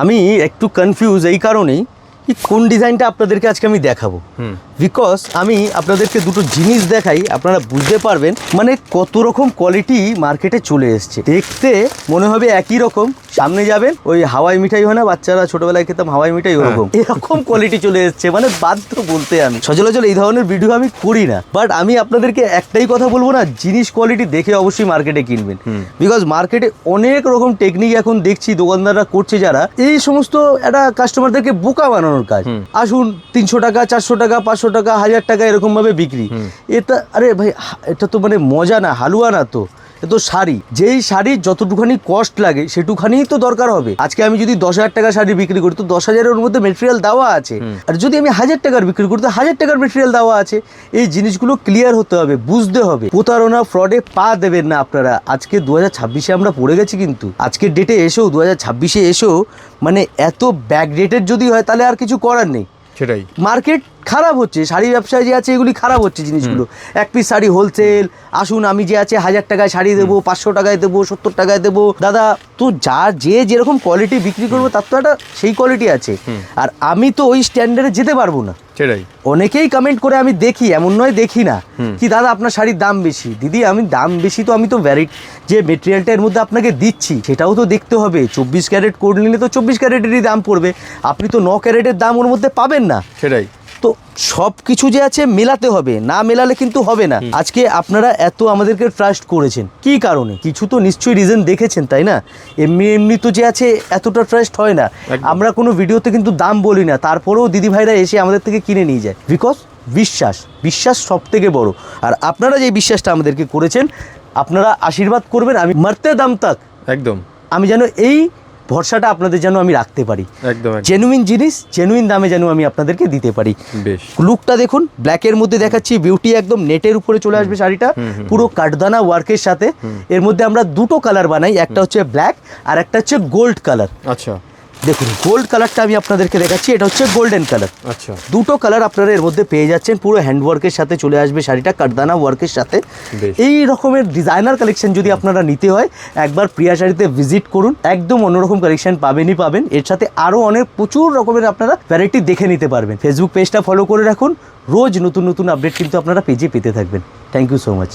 আমি একটু কনফিউজ এই কারণেই কি কোন ডিজাইনটা আপনাদেরকে আজকে আমি দেখাবো, বিকজ আমি আপনাদেরকে দুটো জিনিস দেখাই, আপনারা বুঝতে পারবেন মানে কত রকম কোয়ালিটি মার্কেটে চলে এসছে। দেখতে মনে হবে একই রকম, সামনে যাবেন ওই হাওয়াই মিঠাই হয় না, বাচ্চারা ছোটবেলায় খেতাম হাওয়াই মিঠাই, ওরকম এরকম কোয়ালিটি চলে এসছে। মানে বাধ্য বলতে আমি সচরাচর এই ধরনের ভিডিও আমি করি না, বাট আমি আপনাদেরকে একটাই কথা বলবো না, জিনিস কোয়ালিটি দেখে অবশ্যই মার্কেটে কিনবেন। বিকজ মার্কেটে অনেক রকম টেকনিক এখন দেখছি দোকানদাররা করছে, যারা এই সমস্ত একটা কাস্টমারদেরকে বোকা বানানোর কাজ। আসুন 300 টাকা 400 টাকা 500 টাকা 1000 টাকা এরকম ভাবে বিক্রি। এটা আরে ভাই, এটা তো মানে মজা না, হালুয়া না তো, এ তো শাড়ি। যেই শাড়ির যতটুখানি কস্ট লাগে সেটুখানিই তো দরকার হবে। আজকে আমি যদি 10,000 টাকা শাড়ি বিক্রি করি তো 10,000-এর মধ্যে মেটেরিয়াল দেওয়া আছে, আর যদি আমি 1000 টাকার বিক্রি করি তো 1000 টাকার মেটেরিয়াল দেওয়া আছে। এই জিনিসগুলো ক্লিয়ার হতে হবে, বুঝতে হবে। প্রতারণা ফ্রডে পা দেবেন না আপনারা। আজকে 2026-এ আমরা পড়ে গেছি, কিন্তু আজকের ডেটে এসেও 2026-এ এসেও মানে এত ব্যাকডেটেড যদি হয় তাহলে আর কিছু করার নেই। সেটাই, মার্কেট খারাপ হচ্ছে, শাড়ি ব্যবসায় যে আছে এগুলি খারাপ হচ্ছে জিনিসগুলো। এক পিস শাড়ি হোলসেল, আসুন আমি যে আছে 1000 টাকায় শাড়ি দেবো, 500 টাকায় দেবো, 70 টাকায় দেবো। দাদা তো যে যেরকম কোয়ালিটি বিক্রি করবো তার তো একটা সেই কোয়ালিটি আছে, আর আমি তো ওই স্ট্যান্ডার্ডে যেতে পারবো না। সেটাই, অনেকেই কমেন্ট করে আমি দেখি, এমন নয় দেখি না, কি দাদা আপনার শাড়ির দাম বেশি। দিদি আমি দাম বেশি তো আমি তো ভ্যারাইটি যে মেটেরিয়ালটা এর মধ্যে আপনাকে দিচ্ছি সেটাও তো দেখতে হবে। 24 ক্যারেট কোড নিলে তো 24 ক্যারেটেরই দাম পড়বে, আপনি তো 9 ক্যারেটের দাম ওর মধ্যে পাবেন না। সেটাই, তো সব কিছু যে আছে মেলাতে হবে, না মেলালে কিন্তু হবে না। আজকে আপনারা এত আমাদেরকে ট্রাস্ট করেছেন কি কারণে, কিছু তো নিশ্চয়ই রিজন দেখেছেন, তাই না? এমনি তো যে আছে এতটা ট্রাস্ট হয় না। আমরা কোনো ভিডিওতে কিন্তু দাম বলি না, তারপরেও দিদি ভাইরা এসে আমাদের থেকে কিনে নিয়ে যায়, বিকজ বিশ্বাস সব থেকে বড়। আর আপনারা যে বিশ্বাসটা আমাদেরকে করেছেন, আপনারা আশীর্বাদ করবেন আমি মারতে দাম তাক, একদম আমি যেন এই ভরসাটা আপনাদের যেন আমি রাখতে পারি, একদম জেনুইন জিনিস জেনুইন দামে যেন আমি আপনাদেরকে দিতে পারি। বেশ, লুকটা দেখুন, ব্ল্যাকের মধ্যে দেখাচ্ছি, বিউটি একদম নেটের উপরে চলে আসবে শাড়িটা, পুরো কাঠদানা ওয়ার্কের সাথে। এর মধ্যে আমরা দুটো কালার বানাই, একটা হচ্ছে ব্ল্যাক আর একটা হচ্ছে গোল্ড কালার। আচ্ছা, দেখুন গোল্ড কালারটা আমি আপনাদেরকে দেখাচ্ছি, এটা হচ্ছে গোল্ডেন কালার। আচ্ছা, দুটো কালার আপনারা এর মধ্যে পেয়ে যাচ্ছেন, পুরো হ্যান্ড ওয়ার্কের সাথে চলে আসবে শাড়িটা, কাঠদানা ওয়ার্কের সাথে। এই রকমের ডিজাইনার কালেকশন যদি আপনারা নিতে হয়, একবার প্রিয়া শাড়িতে ভিজিট করুন, একদম অন্যরকম কালেকশন পাবেন। এর সাথে আরও প্রচুর রকমের আপনারা ভ্যারাইটি দেখে নিতে পারবেন। ফেসবুক পেজটা ফলো করে রাখুন, রোজ নতুন আপডেট কিন্তু আপনারা পেজে পেতে থাকবেন। Thank you so much.